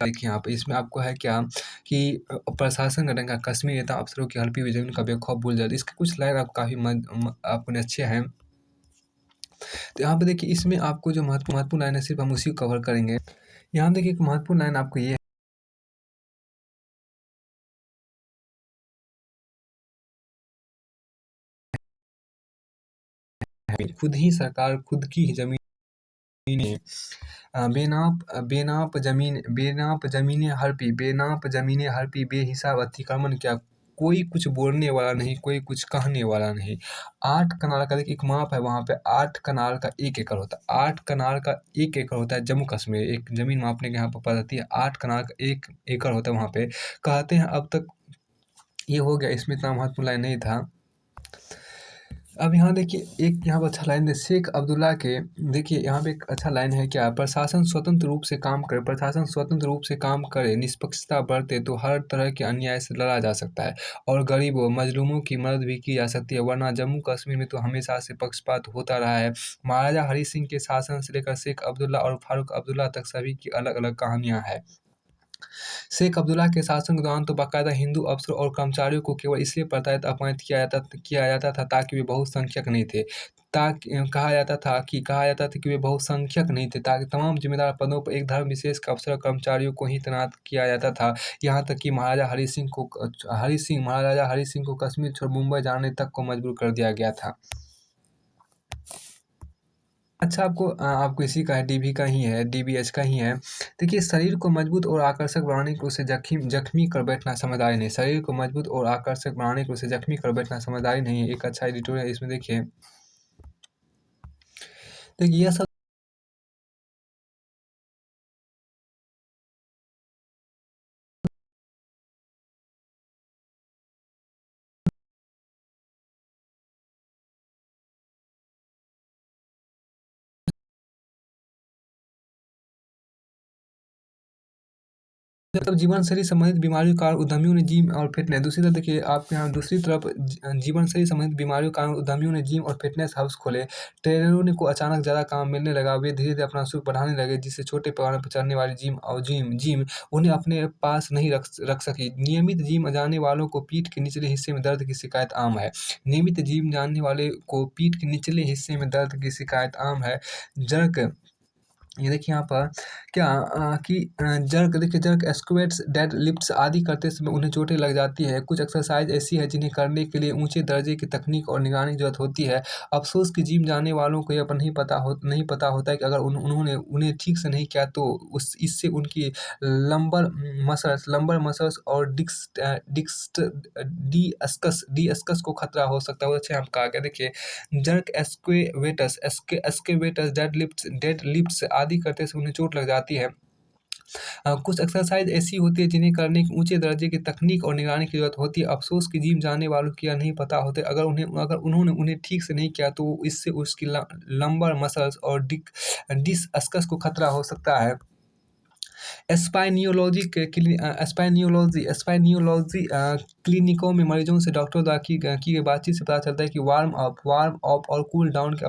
देखिए यहाँ पे इसमें आपको है क्या कि प्रशासन रंगा कश्मीर नेता अफसरों की हल्फी हुई ज़मीन का बेखौफ बोल जाती है। इसके कुछ लाइन आप काफ़ी अपने अच्छे हैं। तो यहाँ पे देखिए इसमें आपको जो महत्वपूर्ण लाइन है सिर्फ हम उसी को कवर करेंगे। यहाँ देखिए एक महत्वपूर्ण लाइन आपको ये है, खुद की ही ज़मीनें बेनाप ज़मीनें हड़पी बेहिसाब अतिक्रमण किया। कोई कुछ बोलने वाला नहीं, कोई कुछ कहने वाला नहीं। 8 कनाल का देखिए एक माप है वहाँ पे 8 कनाल का 1 एकड़ होता है। 8 कनाल का 1 एकड़ होता है जम्मू कश्मीर, एक ज़मीन मापने के यहाँ पे पद्धति है। 8 कनाल का 1 एकड़ होता है वहाँ पे। कहते हैं अब तक ये हो गया, इसमें इतना महत्वपूर्ण लाइन नहीं था। अब यहाँ देखिए एक यहाँ पे अच्छा लाइन है शेख अब्दुल्ला के। देखिए यहाँ पे एक अच्छा लाइन है क्या, प्रशासन स्वतंत्र रूप से काम करे, निष्पक्षता बरते तो हर तरह के अन्याय से लड़ा जा सकता है और गरीबों मजलूमों की मदद भी की जा सकती है, वरना जम्मू कश्मीर में तो हमेशा से पक्षपात होता रहा है। महाराजा हरी सिंह के शासन से लेकर शेख अब्दुल्ला और फारूक अब्दुल्ला तक सभी की अलग अलग कहानियाँ हैं। शेख अब्दुल्ला के शासन के दौरान तो बाकायदा हिंदू अफसरों और कर्मचारियों को केवल इसलिए प्रताड़ित अपमानित किया जाता था ताकि वे बहुसंख्यक नहीं थे। कहा जाता था कि वे बहुसंख्यक नहीं थे, ताकि तमाम जिम्मेदार पदों पर एक धर्म विशेष के अफसर और कर्मचारियों को ही तैनात किया जाता था। यहाँ तक कि महाराजा हरी सिंह को कश्मीर छोड़ मुंबई जाने तक को मजबूर कर दिया गया था। अच्छा आपको इसी का है, डीवी का ही है, डीबीएच का ही है। देखिए शरीर को मजबूत और आकर्षक बनाने के उसे जख्मी कर बैठना समझदारी नहीं। शरीर को मजबूत और आकर्षक बनाने के उसे जख्मी कर बैठना समझदारी नहीं है। एक अच्छा एडिटोरियल इसमें देखिए। देखिए यह सब मतलब जीवन शैली संबंधित बीमारियों का उद्यमियों ने जिम और फिटनेस। दूसरी तरफ देखिए आपके यहाँ दूसरी तरफ जीवन शैली संबंधित बीमारियों का उद्यमियों ने जिम और फिटनेस हाउस खोले। ट्रेनरों ने को अचानक ज़्यादा काम मिलने लगा, वे धीरे धीरे अपना शुल्क बढ़ाने लगे, जिससे छोटे पैमाने पर चलने वाली जिम उन्हें अपने पास नहीं रख सकी। नियमित जिम जाने वालों को पीठ के निचले हिस्से में दर्द की शिकायत आम है। नियमित जिम जाने वाले को पीठ के निचले हिस्से में दर्द की शिकायत आम है। जर्क ये देखिए यहाँ पर क्या जर्क स्क्वैट्स डेड लिफ्ट्स आदि करते समय उन्हें चोटें लग जाती है। कुछ एक्सरसाइज ऐसी है जिन्हें करने के लिए ऊंचे दर्जे की तकनीक और निगरानी की जरूरत होती है। अफसोस कि जिम जाने वालों को यह नहीं पता होता है कि अगर उन्होंने उन्हें ठीक से नहीं किया तो इससे उनकी लंबर मसल्स और डिस्कस को खतरा हो सकता है। वो अच्छे हम कहा गया देखिए जर्क एस्केवेटर्स डेड लिफ्ट्स आदि करते समय उन्हें चोट लग जाती है। कुछ एक्सरसाइज ऐसी होती है जिन्हें करने की ऊंचे दर्जे की तकनीक और निगरानी की जरूरत होती है। अफसोस कि जिम जाने वालों को यह नहीं पता होता अगर उन्होंने उन्हें ठीक से नहीं किया तो इससे उसकी लंबर मसल्स और डिस्कस को खतरा हो सकता है। स्पाइनियोलॉजी क्लिनिकों में मरीजों से डॉक्टरों द्वारा की गई बातचीत से पता चलता है कि वार्म अप और कूल डाउन के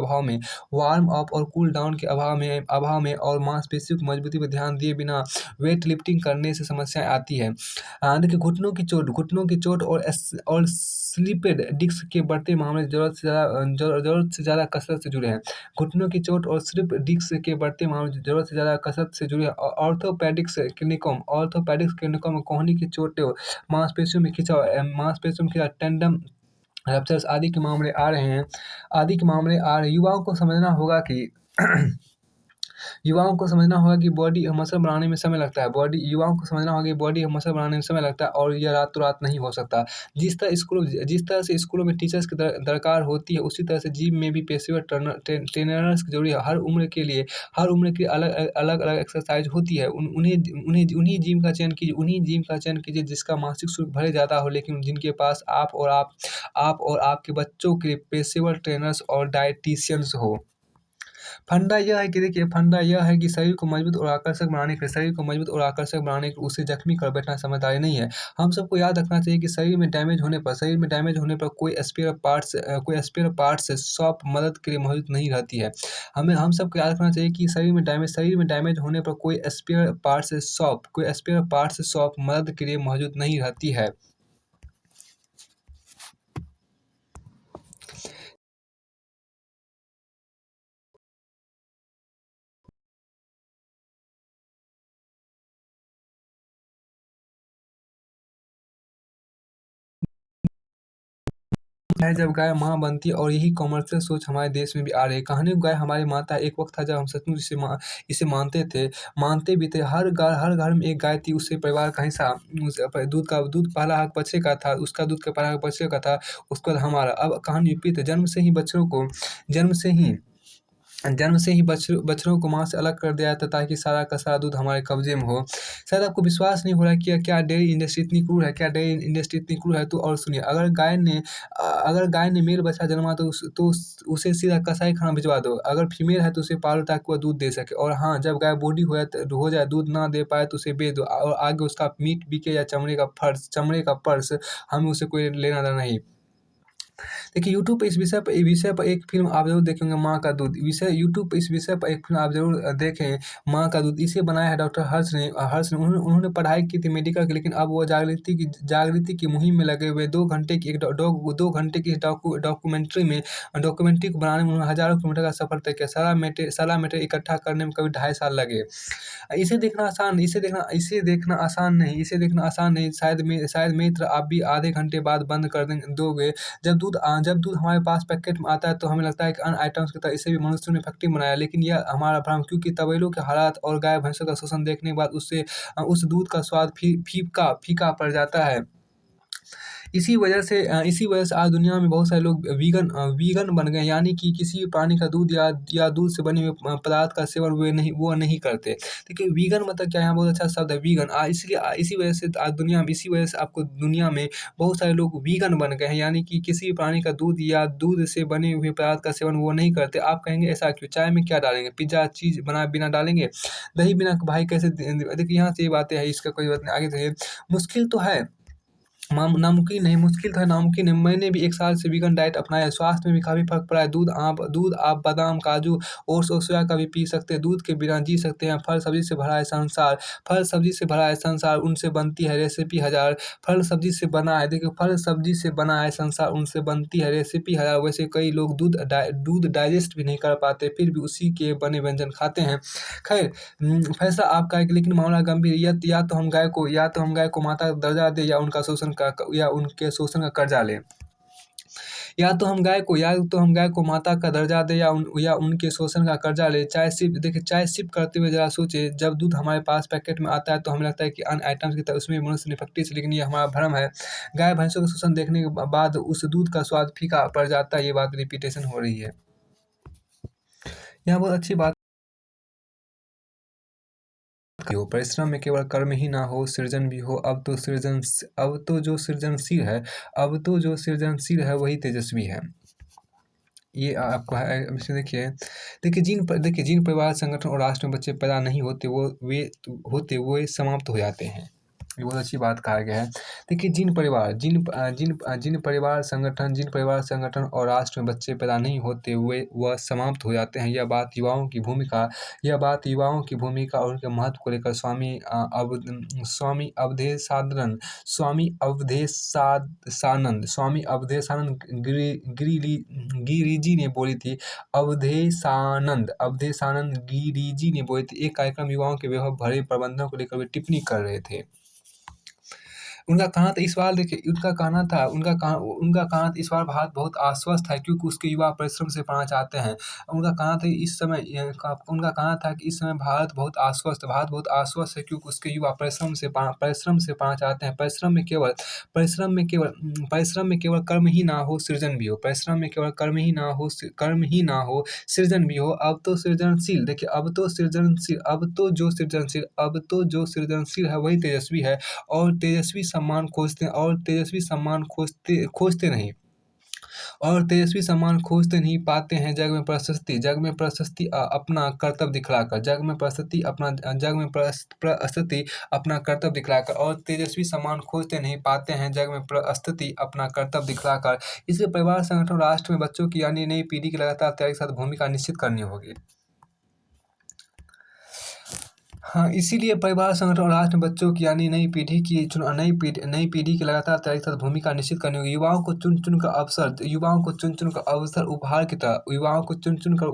अभाव में और मांसपेशियों की मजबूती पर ध्यान दिए बिना वेट लिफ्टिंग करने से समस्याएं आती है। देखिए घुटनों की चोट और स्लिपेड डिस्क के बढ़ते मामले जरूरत से ज़्यादा कसरत से जुड़े हैं। घुटनों की चोट और स्लिप डिस्क के बढ़ते मामले ज़रूरत से ज़्यादा कसरत से जुड़े हैं। ऑर्थोपेडिक्स क्लिनिकों में कोहनी की चोट, मांसपेशियों में खिंचाव, टेंडन रप्चर्स आदि के मामले आ रहे हैं। युवाओं को समझना होगा कि बॉडी मसल बनाने में समय लगता है। और यह रातों रात नहीं हो सकता। जिस तरह से स्कूलों में टीचर्स की दरकार होती है, उसी तरह से जिम में भी पेशेवर ट्रेनर्स की जरूरी है। हर उम्र के लिए अलग एक्सरसाइज होती है। उन्हीं जिम का चयन कीजिए जिसका मासिक शुल्क भले ज़्यादा हो, लेकिन जिनके पास आप और आपके बच्चों के पेशेवर ट्रेनर्स और डायटीशियंस हो। फंडा यह है कि देखिए, फंडा यह है कि शरीर को मजबूत और आकर्षक बनाने के लिए, शरीर को मजबूत और आकर्षक बनाने के लिए उसे जख्मी कर बैठना समझदारी नहीं है। हम सबको याद रखना चाहिए कि शरीर में डैमेज होने पर कोई स्पेयर पार्ट्स शॉप मदद के लिए मौजूद नहीं रहती है। हम सबको याद रखना चाहिए कि शरीर में डैमेज होने पर कोई स्पेयर पार्ट्स शॉप मदद के लिए मौजूद नहीं रहती है। है जब गाय माँ बनती है, और यही कॉमर्शियल सोच हमारे देश में भी आ रही है। कहानी गाय हमारी माता, एक वक्त था जब हम सचमुच इसे मानते थे, मानते भी थे। हर घर में एक गाय थी, उससे परिवार का हिस्सा, दूध पहला हक बछड़े का था, उसका दूध का पहला हक बछड़े का था, उसके बाद हमारा। अब कहानी विपरीत है। जन्म से ही बछड़ों को माँ से अलग कर दिया जाता, ताकि सारा का सारा दूध हमारे कब्जे में हो। शायद आपको विश्वास नहीं हो रहा है कि क्या डेयरी इंडस्ट्री इतनी क्रूर है, तो और सुनिए, अगर गाय ने मेल बछड़ा जन्मा उसे सीधा कसाई खाना भिजवा दो। अगर फीमेल है तो उसे पालो, ताकि वह दूध दे सके। और हाँ, जब गाय बूढ़ी हो जाए, दूध ना दे पाए, तो उसे बेच दो, और आगे उसका मीट बिके या चमड़े का पर्स, हमें उसे कोई लेना देना नहीं। देखिए, यूट्यूब पे इस विषय पर एक फ़िल्म आप ज़रूर देखेंगे, माँ का दूध। यूट्यूब पे इस विषय पर एक फ़िल्म आप ज़रूर देखें, माँ का दूध। इसे बनाया है डॉक्टर हर्ष ने। उन्होंने पढ़ाई की थी मेडिकल की, लेकिन अब वो जागृति की मुहिम में लगे हुए। 2 घंटे की एक डॉ डॉ 2 घंटे की डॉक्यूमेंट्री को बनाने में उन्होंने हज़ारों किलोमीटर का सफ़र तय किया। सारा मटेरियल इकट्ठा करने में करीब 2.5 साल लगे। इसे देखना आसान नहीं। शायद मित्र, आप भी आधे घंटे बाद बंद कर दोगे। जब दूध हमारे पास पैकेट में आता है, तो हमें लगता है कि अन्य आइटम्स की तरह इसे भी मनुष्यों ने इफेक्टिव बनाया, लेकिन यह हमारा भ्रम, क्योंकि तबेलों के हालात और गाय भैंसों का शोषण देखने के बाद उस दूध का स्वाद फीका पड़ जाता है। इसी वजह से आज दुनिया में बहुत सारे लोग वीगन बन गए हैं, यानी कि किसी भी प्राणी का दूध या दूध से बने हुए पदार्थ का सेवन वो नहीं करते। देखिए, वीगन मतलब क्या है, यहाँ बहुत अच्छा शब्द है वीगन। इसी वजह से आपको दुनिया में बहुत सारे लोग वीगन बन गए हैं, यानी कि किसी भी प्राणी का दूध या दूध से बने हुए पदार्थ का सेवन वो नहीं करते। आप कहेंगे ऐसा क्यों? चाय में क्या डालेंगे? पिज़्ज़ा चीज़ बना बिना डालेंगे? दही बिना भाई कैसे देखिए, यहाँ से ये बातें हैं, इसका कोई बात नहीं, आगे देखिए। मुश्किल तो है, मुश्किल था, नामुमकिन है। मैंने भी 1 साल से वीगन डाइट अपनाया है, स्वास्थ्य में भी काफ़ी फ़र्क पड़ा है। आप बादाम, काजू, ओट्स और सोया का भी पी सकते हैं, दूध के बिना जी सकते हैं। फल सब्ज़ी से भरा है संसार, उनसे बनती है रेसिपी हज़ार। फल सब्ज़ी से बना है, देखिए, फल सब्ज़ी से बना है संसार, उनसे बनती है रेसिपी हज़ार। वैसे कई लोग दूध डाइजेस्ट भी नहीं कर पाते, फिर भी उसी के बने व्यंजन खाते हैं। खैर, फैसला आपका है, लेकिन मामला गंभीर है। या तो हम गाय को माता का दर्जा दें, या उनके शोषण का कर्जा लें। या तो हम गाय को माता का दर्जा दें, या उनके शोषण का कर्जा लें। चाय सिप करते हुए ज़रा सोचें, जब दूध हमारे पास पैकेट में आता है, तो हमें लगता है कि अन्य आइटम्स की तरह उसमें भी मनुष्य इफेक्टिव है, लेकिन ये हमारा भ्रम है। गाय भैंसों का शोषण देखने के बाद उस दूध का स्वाद फीका पड़ जाता है। ये बात रिपीटेशन हो रही है। यहाँ बहुत अच्छी बात हो, परिश्रम में केवल कर्म ही ना हो, सृजन भी हो। अब तो जो सृजनशील है वही तेजस्वी है। ये आपको है, इसमें देखिए, जिन परिवार, संगठन और राष्ट्र में बच्चे पैदा नहीं होते, वो समाप्त हो जाते हैं। ये बहुत अच्छी बात कहा गया है। देखिए, जिन परिवार, संगठन और राष्ट्र में बच्चे पैदा नहीं होते, वह समाप्त हो जाते हैं। यह बात युवाओं की भूमिका और उनके महत्व को लेकर स्वामी अवधेशानंद गिरिजी ने बोली थी। अवधेशानंद गिरिजी ने बोली थी। एक कार्यक्रम युवाओं के वैभव भरे प्रबंधन को लेकर वे टिप्पणी कर रहे थे। उनका कहना था, इस बार देखिए, उनका कहना था, इस बार भारत बहुत आश्वस्त है, क्योंकि उसके युवा परिश्रम से पाना चाहते हैं। उनका कहना था कि इस समय भारत बहुत आश्वस्त है, क्योंकि उसके युवा परिश्रम से पाना चाहते हैं। परिश्रम में केवल कर्म ही ना हो, सृजन भी हो। सृजन भी हो। अब तो जो सृजनशील है वही तेजस्वी है, और तेजस्वी सम्मान खोजते नहीं। और तेजस्वी सम्मान खोजते नहीं पाते हैं जग में प्रशस्ति अपना कर्तव्य दिखलाकर, जग में प्रस्तुति अपना कर्तव्य दिखलाकर, और तेजस्वी सम्मान खोजते नहीं पाते हैं जग में प्रस्तुति अपना कर्तव्य दिखलाकर। इसलिए परिवार, संगठन, राष्ट्र में बच्चों की यानी नई पीढ़ी की लगातार तैयारी के साथ भूमिका निश्चित करनी होगी। हाँ, इसीलिए परिवार, संगठन और राष्ट्र में बच्चों की यानी नई पीढ़ी की लगातार तैयारी के साथ भूमिका निश्चित करनी होगी। युवाओं को चुन चुन कर अवसर उपहार की तरह युवाओं को चुन चुन कर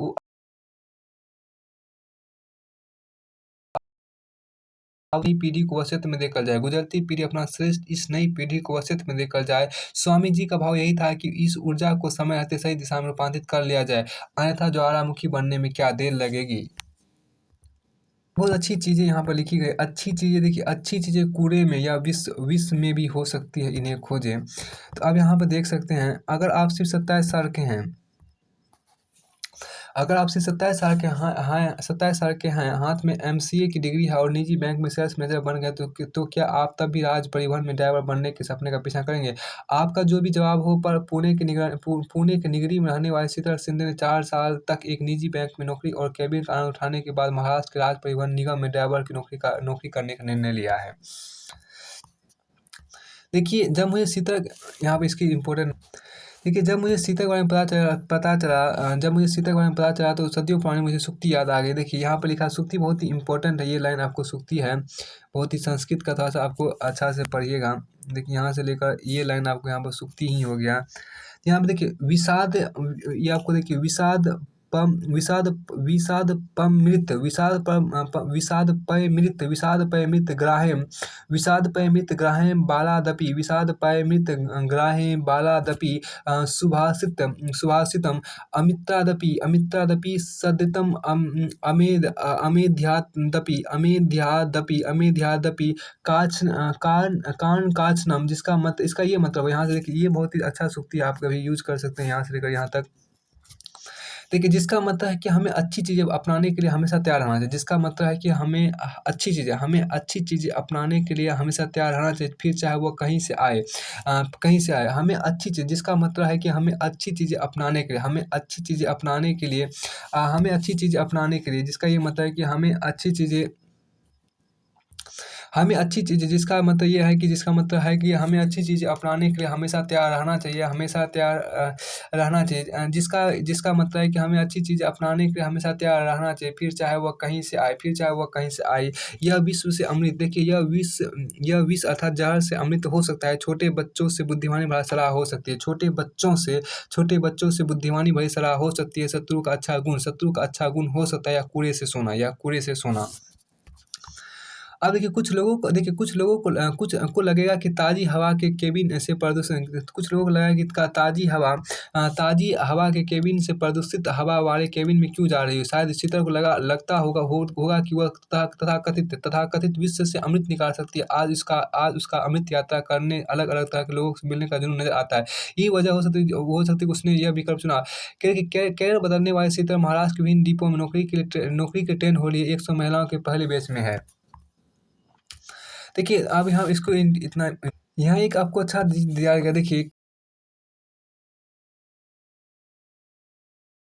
अब नई पीढ़ी को वसीयत में देकर जाए, गुजरती पीढ़ी अपना श्रेष्ठ इस नई पीढ़ी को वसीयत में देकर जाए। स्वामी जी का भाव यही था कि इस ऊर्जा को समय रहते सही दिशा में रूपांतरित कर लिया जाए, अन्यथा ज्वालामुखी बनने में क्या देर लगेगी। बहुत अच्छी चीज़ें यहाँ पर लिखी गई। अच्छी चीज़ें देखिए, अच्छी चीज़ें कूड़े में या विश्व में भी हो सकती है, इन्हें खोजें। तो अब यहाँ पर देख सकते हैं, अगर आप सिर्फ 27 साल के हैं, अगर आप सिर्फ 27 साल के हैं, हाथ में एमसीए की डिग्री है और निजी बैंक में सेल्स मैनेजर बन गए, तो क्या आप तब भी राज्य परिवहन में ड्राइवर बनने के सपने का पीछा करेंगे? आपका जो भी जवाब हो, पर पुणे के निगरी में रहने वाले शीतल शिंदे ने 4 साल तक एक निजी बैंक में नौकरी और कैबिन का आनंद उठाने के बाद महाराष्ट्र के राज्य परिवहन निगम में ड्राइवर की नौकरी करने का निर्णय लिया है। देखिए, जब मुझे शीतल यहाँ पे इसकी इम्पोर्टेंट देखिए, जब मुझे शीतल के बारे में पता चला तो सदियों पुरानी मुझे सूक्ति याद आ गई। देखिए, यहाँ पे लिखा सूक्ति बहुत ही इंपॉर्टेंट है, ये लाइन आपको सूक्ति है, बहुत ही संस्कृत का थोड़ा सा आपको अच्छा से पढ़िएगा। देखिए, यहाँ से लेकर ये लाइन आपको यहाँ पर सूक्ति ही हो गया। यहाँ पे देखिए ये आपको देखिए विषाद ग्राहेम बालादपि सुभाषितम अमित्रादपि सदितम अमेध्यादपि कान काचनम, जिसका मत इसका ये मतलब है, यहाँ से देखिए ये बहुत ही अच्छा सूक्ति आप कभी यूज कर सकते हैं यहाँ से लेकर यहाँ तक। देखिए, जिसका मतलब है कि हमें अच्छी चीज़ें अपनाने के लिए हमेशा तैयार रहना चाहिए। जिसका मतलब है कि हमें अच्छी चीज़ें अपनाने के लिए हमेशा तैयार रहना चाहिए, फिर चाहे वो कहीं से आए। हमें अच्छी चीज़, जिसका मतलब है कि हमें अच्छी चीज़ें अपनाने के लिए जिसका ये मतलब है कि जिसका मतलब ये है कि हमें अच्छी चीज़ें अपनाने के लिए हमेशा तैयार रहना चाहिए, रहना चाहिए। जिसका मतलब है कि हमें अच्छी चीज़ें अपनाने के लिए हमेशा तैयार रहना चाहिए, फिर चाहे वह कहीं से आए। यह विश्व से अमृत, देखिए यह विष अर्थात जहर से अमृत हो सकता है। छोटे बच्चों से बुद्धिमानी भरी सलाह हो सकती है। छोटे बच्चों से बुद्धिमानी भरी सलाह हो सकती है। शत्रु का अच्छा गुण हो सकता है या कूड़े से सोना। अब देखिए, कुछ लोगों को लगेगा कि ताज़ी हवा के केबिन से प्रदूषण कुछ लोगों को लगेगा कि ताज़ी हवा के केबिन से प्रदूषित हवा वाले केबिन में क्यों जा रही है। शायद शीतल को लगता होगा कि वह तथाकथित विश्व से अमृत निकाल सकती है। आज उसका अमृत यात्रा करने अलग-अलग तरह के लोगों से मिलने का जुनून नज़र आता है। यही वजह हो सकती है कि उसने यह विकल्प चुना। कैरियर बदलने वाली शीतल महाराष्ट्र के विभिन्न डिपो में नौकरी की ट्रेंड हो रही है। 100 महिलाओं के पहले बैच में है। देखिए, अब यहाँ इसको इतना यहाँ एक आपको अच्छा दिया गया। देखिए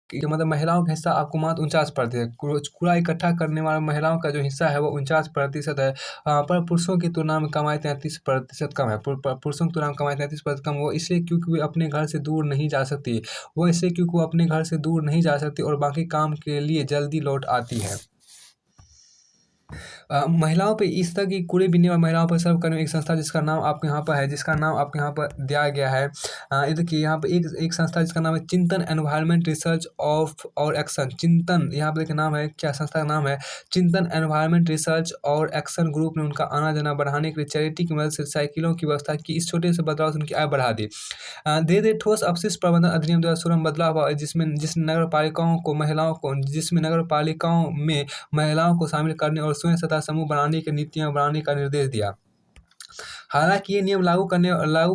कि मतलब महिलाओं का हिस्सा आपको मात्र 49% कूड़ा इकट्ठा करने वाली महिलाओं का जो हिस्सा है वो 49% है। पर पुरुषों की तुलना में कमाई 33% कम है। पुरुषों की तुलना में कमाई 33% कम, वो इसलिए क्योंकि वो अपने घर से दूर नहीं जा सकती और बाकी काम के लिए जल्दी लौट आती है। महिलाओं पे इस तरह की कूड़े बीनने वाली महिलाओं पर सर्व करने एक संस्था जिसका नाम आपके यहाँ पर दिया गया है। ये देखिए, यहाँ पे एक संस्था जिसका नाम है चिंतन एनवायरनमेंट रिसर्च और एक्शन। चिंतन, यहाँ पे देखिए नाम है, क्या संस्था का नाम है, चिंतन एनवायरनमेंट रिसर्च और एक्शन ग्रुप ने उनका आना जाना बढ़ाने के लिए चैरिटी की मदद से साइकिलों की व्यवस्था की। इस छोटे से बदलाव से उनकी आय बढ़ा दी। धीरे धीरे ठोस अपशिष्ट प्रबंधन अधिनियम 2016 में बदलाव हुआ, जिसमें नगर पालिकाओं में महिलाओं को शामिल करने और स्वयं सहायता समूह बनाने की नीतियां बनाने का निर्देश दिया। हालांकि ये नियम लागू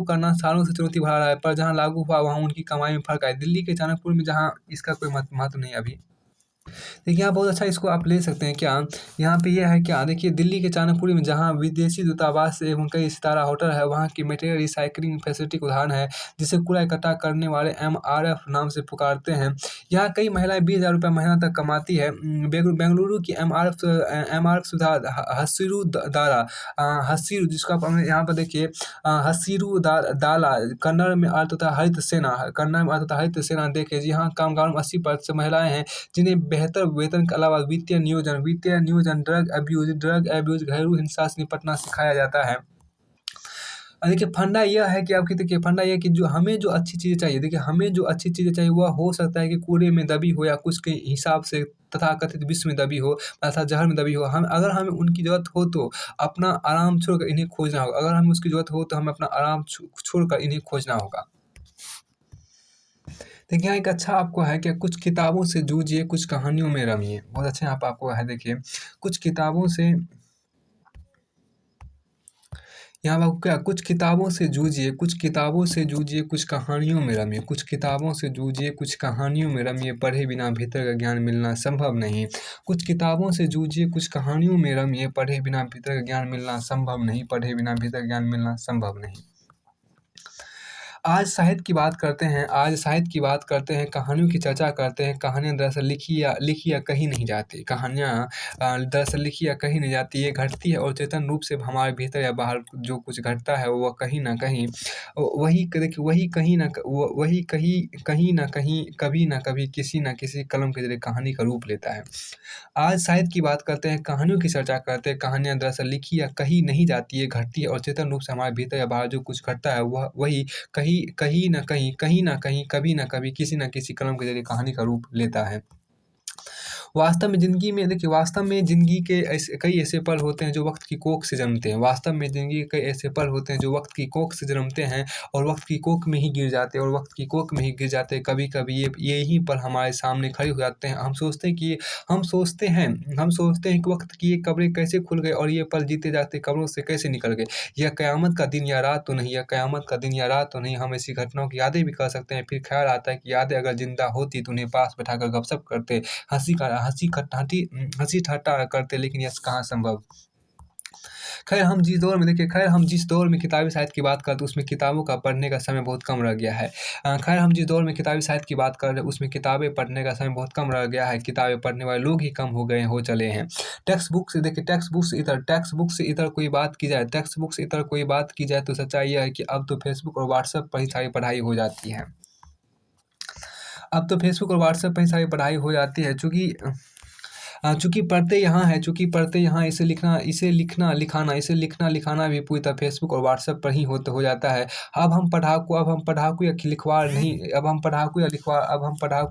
करना सालों से चुनौती भरा रहा है, पर जहां लागू हुआ वहां उनकी कमाई में फर्क आया। दिल्ली के चाणक्यपुर में जहां इसका कोई महत्व नहीं अभी। देखिए यहाँ बहुत अच्छा इसको आप ले सकते हैं क्या, यहाँ पे ये है क्या, देखिए दिल्ली के चाणकपुरी में जहाँ विदेशी दूतावास एवं कई सितारा होटल है, वहाँ की मटेरियल रिसाइक्लिंग फैसिलिटी का उदाहरण है, जिसे कूड़ा इकट्ठा करने वाले MRF नाम से पुकारते हैं। यहाँ कई महिलाएं 20,000 रुपये महीना तक कमाती है। बेंगलुरु की एम आर एफ सुधा हसीरू दारा, हसीरू जिसको आप यहाँ पर देखिए, हसीरू दाला कन्नड़ में अर्थ होता है हरित सेना, कन्नड़ में अर्थ होता है हरित सेना। देखिए जी हाँ, कामगारों में 80% महिलाएं हैं, जिन्हें बेहतर वेतन के अलावा वित्तीय नियोजन, ड्रग एब्यूज, घरेलू हिंसा से निपटना सिखाया जाता है। देखिए फंडा यह है कि आपकी, देखिए फंडा यह है कि जो हमें जो अच्छी चीज़ें चाहिए, देखिए हमें जो अच्छी चीज़ें चाहिए वह हो सकता है कि कूड़े में दबी हो या कुछ के हिसाब से तथाकथित विश्व में दबी हो, अर्थात जहर में दबी हो। हम अगर हमें उनकी ज़रूरत हो तो अपना आराम छोड़कर इन्हें खोजना होगा, अगर हमें उसकी ज़रूरत हो तो हमें अपना आराम छोड़कर इन्हें खोजना होगा। देखिए यहाँ एक अच्छा आपको है कि कुछ किताबों से जूझिए, कुछ कहानियों में रमिए। बहुत अच्छा यहाँ पे आपको है, देखिए कुछ किताबों से, यहाँ पे आपको क्या, कुछ किताबों से जूझिए, कुछ किताबों से जूझिए, कुछ कहानियों में रमिए। कुछ किताबों से जूझिए, कुछ कहानियों में रमिए, पढ़े बिना भीतर का ज्ञान मिलना संभव नहीं। कुछ किताबों से जूझिए, कुछ कहानियों में रमिए, पढ़े बिना भीतर का ज्ञान मिलना संभव नहीं, पढ़े बिना भीतर ज्ञान मिलना संभव नहीं। आज साहित्य की बात करते हैं, आज साहित्य की बात करते हैं, कहानियों की चर्चा करते हैं। कहानियाँ दरअसल लिखी या कही नहीं जाती। कहानियाँ दरअसल लिखी या कही नहीं जाती, ये घटती है और चेतन रूप से हमारे भीतर या बाहर जो कुछ घटता है वह कहीं न कहीं देखिए वही कहीं न वही कहीं न कहीं, कभी न कभी, किसी न किसी कलम के ज़रिए कहानी का रूप लेता है। आज साहित्य की बात करते हैं, कहानियों की चर्चा करते हैं। कहानियाँ दरअसल लिखी या कही नहीं जाती, ये घटती है और चेतन रूप से हमारे भीतर या बाहर जो कुछ घटता है वह वही कहीं न कहीं, कहीं न कहीं, कभी न कभी, किसी न किसी कलम के ज़रिए कहानी का रूप लेता है। वास्तव में ज़िंदगी में, देखिए वास्तव में ज़िंदगी के कई ऐसे पल होते हैं जो वक़्त की कोख से जन्मते हैं। वास्तव में ज़िंदगी के कई ऐसे पल होते हैं जो वक़्त की कोख से जन्मते हैं और वक़्त की कोख में ही गिर जाते हैं, और वक़्त की कोख में ही गिर जाते हैं। कभी-कभी यही पल हमारे सामने खड़े हो जाते हैं। हम सोचते हैं कि वक़्त की ये कब्रें कैसे खुल गई और ये पल जीते जागते कब्रों से कैसे निकल गए। यह क़यामत का दिन या रात तो नहीं, यह क़यामत का दिन या रात तो नहीं। हम ऐसी घटनाओं की यादें भी कर सकते हैं। फिर ख़्याल आता है कि यादें अगर ज़िंदा होती तो उन्हें पास बैठाकर गपशप करते, हँसी ठट्टा करते, लेकिन यह कहाँ संभव। खैर हम जिस दौर में किताबी साहित्य की बात करते हैं उसमें किताबों का पढ़ने का समय बहुत कम रह गया है। खैर हम जिस दौर में किताबी साहित्य की बात कर रहे हैं उसमें किताबें पढ़ने का समय बहुत कम रह गया है। किताबें पढ़ने वाले लोग ही कम हो चले हैं। टेक्स्ट बुक से इतर कोई बात की जाए, तो सच्चाई यह है कि अब तो फेसबुक और व्हाट्सएप पर ही सारी पढ़ाई हो जाती है। अब तो फेसबुक और व्हाट्सएप पे ही सारी पढ़ाई हो जाती है। चूँकि पढ़ते यहाँ इसे लिखना लिखाना भी पूरी तरह फेसबुक और व्हाट्सएप पर ही हो जाता है। अब हम पढ़ाकू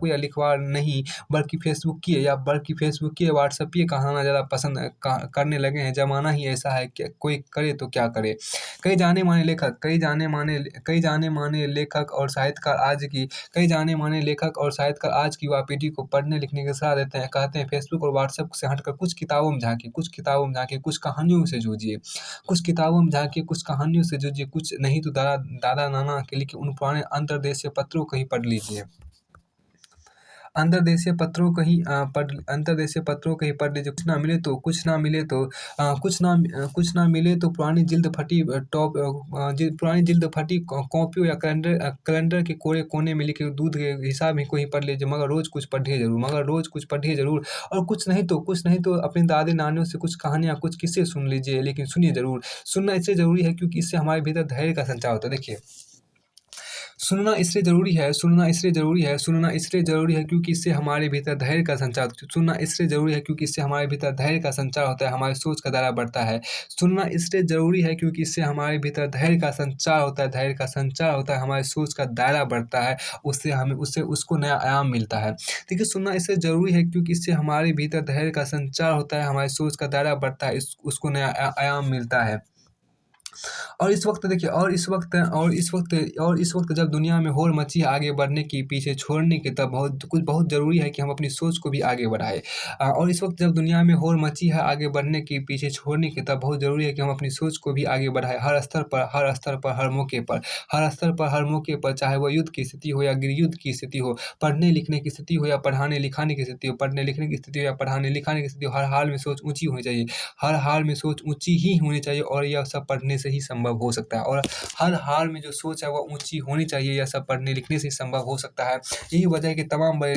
या लिखवार नहीं, बल्कि फेसबुकिए व्हाट्सएपिए कहलाना ज़्यादा पसंद करने लगे हैं। ज़माना ही ऐसा है कि कोई करे तो क्या करे। कई जाने माने लेखक और साहित्यकार आज की युवा पीढ़ी को पढ़ने लिखने की सलाह देते हैं। कहते हैं फेसबुक और व्हाट्सएप से हटकर कुछ किताबों में झाँकिए, कुछ कहानियों से जूझिए। कुछ नहीं तो दादा-नाना के लिखे उन पुराने अंतर्देशीय पत्रों को ही पढ़ लीजिए। अंतर्देशीय पत्रों को ही पढ़ लीजिए। कुछ ना मिले तो पुरानी जिल्द फटी कॉपियों या कैलेंडर के कोरे कोने में लिखे दूध के हिसाब ही को ही पढ़ लीजिए, मगर रोज़ कुछ पढ़िए ज़रूर। और कुछ नहीं तो अपने दादी नानियों से कुछ कहानियाँ, कुछ किस्से सुन लीजिए, लेकिन सुनिए ज़रूर। सुनना इसलिए ज़रूरी है क्योंकि इससे हमारे भीतर धैर्य का संचार होता है। देखिए सुनना इसलिए ज़रूरी है क्योंकि इससे हमारे भीतर धैर्य का संचार होता है, हमारी सोच का दायरा बढ़ता है। सुनना इसलिए ज़रूरी है क्योंकि इससे हमारे भीतर धैर्य का संचार होता है, हमारी सोच का दायरा बढ़ता है, उससे उसको नया आयाम मिलता है। देखिए सुनना इसलिए ज़रूरी है क्योंकि इससे हमारे भीतर धैर्य का संचार होता है, हमारी सोच का दायरा बढ़ता है, उसको नया आयाम मिलता है। और इस वक़्त देखिए और इस वक़्त जब दुनिया में होड़ मची है आगे बढ़ने की, पीछे छोड़ने की, तब बहुत ज़रूरी है कि हम अपनी सोच को भी आगे बढ़ाएँ। और इस वक़्त जब दुनिया में होड़ मची है आगे बढ़ने की, पीछे छोड़ने की, तब बहुत ज़रूरी है कि हम अपनी सोच को भी आगे बढ़ाएँ। हर स्तर पर, हर मौके पर, हर स्तर पर, हर मौके पर, चाहे वो युद्ध की स्थिति हो या गृहयुद्ध की स्थिति हो, पढ़ने-लिखने की स्थिति हो या पढ़ाने-लिखाने की स्थिति हो, पढ़ने-लिखने की स्थिति हो या पढ़ाने-लिखाने की स्थिति हो, हर हाल में सोच ऊँची होनी चाहिए। हर हाल में सोच ऊँची ही होनी चाहिए और यह सब पढ़ने से ही संभव हो सकता है। और हर हाल में जो सोच है वह ऊँची होनी चाहिए, यह सब पढ़ने-लिखने से ही संभव हो सकता है। यही वजह है कि तमाम बड़े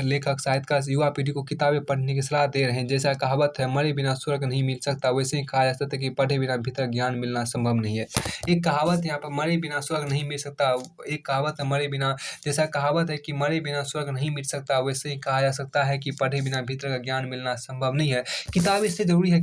लेखक साहित्यकार युवा पीढ़ी को किताबें पढ़ने की सलाह दे रहे हैं। जैसा कहावत है, मरे बिना स्वर्ग नहीं मिल सकता, वैसे ही कहा जा सकता है कि पढ़े बिना भीतर ज्ञान मिलना संभव नहीं है। एक कहावत यहाँ पर मरे बिना स्वर्ग नहीं मिल सकता, एक कहावत है मरे बिना जैसा कहावत है कि मरे बिना स्वर्ग नहीं मिल सकता, वैसे ही कहा जा सकता है कि पढ़े बिना भीतर का ज्ञान मिलना संभव नहीं है। किताब इसलिए ज़रूरी है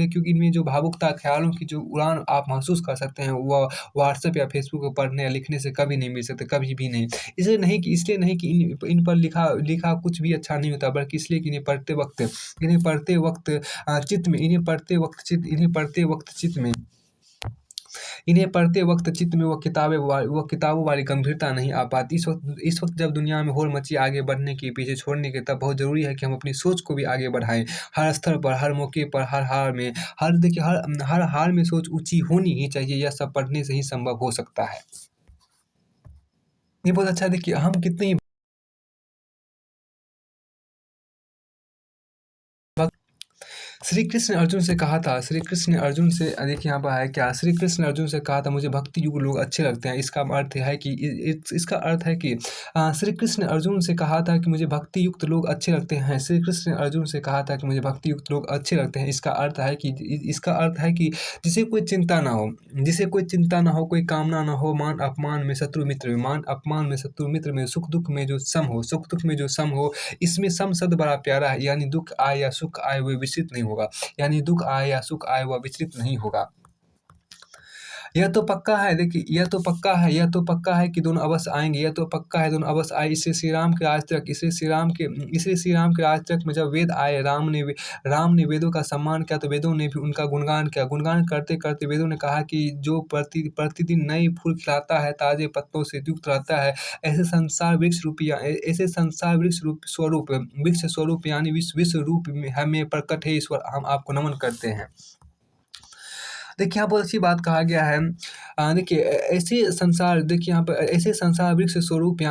क्योंकि इनमें जो भावुकता, ख़्यालों की जो उड़ान आप महसूस कर सकते हैं, वह व्हाट्सएप या फेसबुक पे पढ़ने या लिखने से कभी नहीं मिल सकते, कभी भी नहीं। इसलिए नहीं कि इन पर लिखा कुछ भी अच्छा नहीं होता, बल्कि इसलिए कि इन्हें पढ़ते वक़्त चित्त में वो किताबों वाली गंभीरता नहीं आ पाती। इस वक़्त जब दुनिया में होड़ मची आगे बढ़ने की, पीछे छोड़ने की, तब बहुत ज़रूरी है कि हम अपनी सोच को भी आगे बढ़ाएँ। हर स्तर पर, हर मौके पर, हर हाल में हर हाल में सोच ऊँची होनी ही चाहिए, यह सब पढ़ने से ही संभव हो सकता है। ये बहुत अच्छा है, देखिए हम कितने ही श्री कृष्ण ने अर्जुन से देखिए यहाँ पर है क्या, श्री कृष्ण ने अर्जुन से कहा था मुझे भक्ति युक्त लोग अच्छे लगते हैं। इसका अर्थ है कि श्री कृष्ण ने अर्जुन से कहा था कि मुझे भक्ति युक्त लोग अच्छे लगते हैं। श्री कृष्ण ने अर्जुन से कहा था कि मुझे भक्ति युक्त लोग अच्छे लगते हैं। इसका अर्थ है कि जिसे कोई चिंता ना हो, कोई कामना ना हो, मान अपमान में सुख दुख में जो सम हो, इसमें सम शब्द बड़ा प्यारा है, यानी दुःख आए या सुख आए वह विचलित नहीं होगा। वह विचलित नहीं होगा। यह तो पक्का है कि दोनों अवश्य आएँगे, इससे श्री राम के राज तक में जब वेद आए, राम ने वेदों का सम्मान किया तो वेदों ने भी उनका गुणगान किया। गुणगान करते-करते वेदों ने कहा कि जो प्रतिदिन नए फूल खिलाता है, ताज़े पत्तों से युक्त रहता है, ऐसे संसार वृक्ष स्वरूप यानी विश्व रूप में हमें प्रकट है ईश्वर, हम आपको नमन करते हैं। देखिए, यहाँ बहुत अच्छी बात कहा गया है। देखिए यहाँ पर ऐसे संसार वृक्ष स्वरूप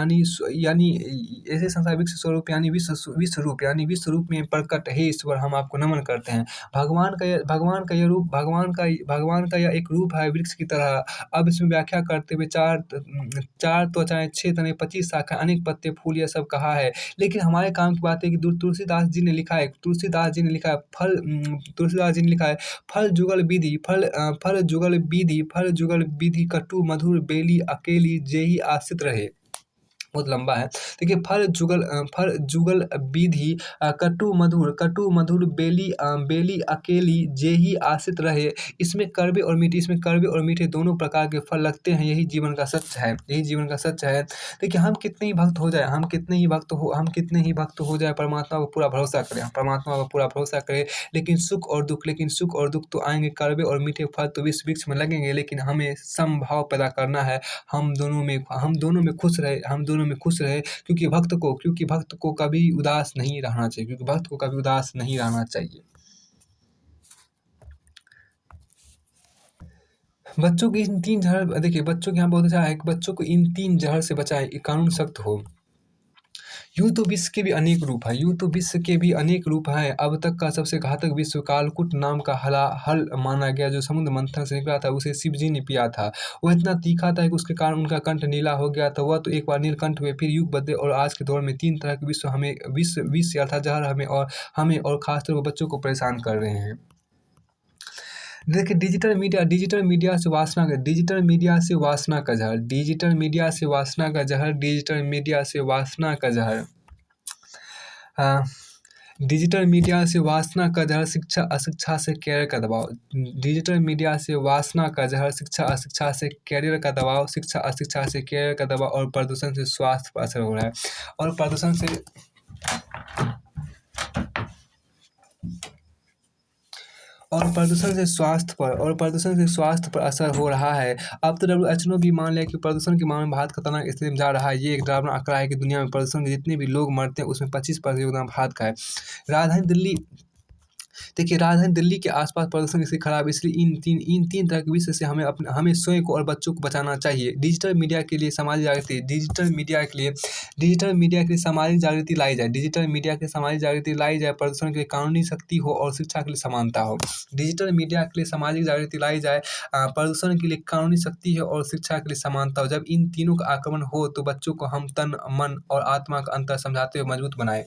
विश्व रूप में प्रकट है ईश्वर, हम आपको नमन करते हैं। भगवान का यह एक रूप है वृक्ष की तरह। अब इसमें व्याख्या करते हुए 4 त्वचाएँ, 6 तने, 25 शाखाएँ, अनेक पत्ते, फूल, यह सब कहा है। लेकिन हमारे काम की बात है कि तुलसीदास जी ने लिखा है, फल जुगल विधि कटु मधुर बेली अकेली जेहि आश्रित रहे। बहुत लंबा है। देखिए फल जुगल विधि कटु मधुर बेली अकेली जेहि आश्रित रहे। इसमें कड़वे और मीठे दोनों प्रकार के फल लगते हैं। यही जीवन का सत्य है। देखिए हम कितने ही भक्त हो जाए, परमात्मा पर पूरा भरोसा करें। लेकिन सुख और दुख तो आएँगे, कड़वे और मीठे फल तो इस वृक्ष में लगेंगे, लेकिन हमें समभाव पैदा करना है। हम दोनों में खुश रहे, क्योंकि भक्त को कभी उदास नहीं रहना चाहिए। बच्चों को इन 3 जहर देखिए, बच्चों के यहाँ बहुत अच्छा है कि बच्चों को इन 3 जहर से बचाएँ, ये कानून सख्त हो। यूँ तो विश्व के भी अनेक रूप हैं। अब तक का सबसे घातक विष कालकूट नाम का हल माना गया, जो समुद्र मंथन से निकला था, उसे शिव जी ने पिया था। वह इतना तीखा था कि उसके कारण उनका कंठ नीला हो गया था। वह तो एक बार नीलकंठ हुए, फिर युग बदले और आज के दौर में 3 तरह के विष अर्थात जहर हमें और खासतौर पर बच्चों को परेशान कर रहे हैं। देखिए डिजिटल मीडिया से वासना का जहर, डिजिटल मीडिया से वासना का जहर। डिजिटल मीडिया से वासना का जहर, शिक्षा अशिक्षा से कैरियर का दबाव। डिजिटल मीडिया से वासना का जहर, शिक्षा अशिक्षा से कैरियर का दबाव और प्रदूषण से स्वास्थ्य पर असर हो रहा है। और प्रदूषण से प्रदूषण से स्वास्थ्य पर असर हो रहा है। अब तो WHO भी मान लिया कि प्रदूषण के मामले में भारत खतरनाक स्थिति में जा रहा है। ये एक डरावना आंकड़ा है कि दुनिया में प्रदूषण के जितने भी लोग मरते हैं उसमें 25% योगदान भारत का है। राजधानी दिल्ली देखिए, राजधानी दिल्ली के आसपास प्रदूषण इसलिए खराब है, इसलिए इन तीन तरह के विषय से हमें स्वयं को और बच्चों को बचाना चाहिए। डिजिटल मीडिया के लिए सामाजिक जागृति लाई जाए। प्रदूषण के लिए कानूनी सख्ती हो और शिक्षा के लिए समानता हो। डिजिटल मीडिया के लिए सामाजिक जागृति लाई जाए, प्रदूषण के लिए कानूनी सख्ती हो और शिक्षा के लिए समानता हो। जब इन तीनों का आक्रमण हो तो बच्चों को हम तन, मन और आत्मा का अंतर समझाते हुए मजबूत बनाएं।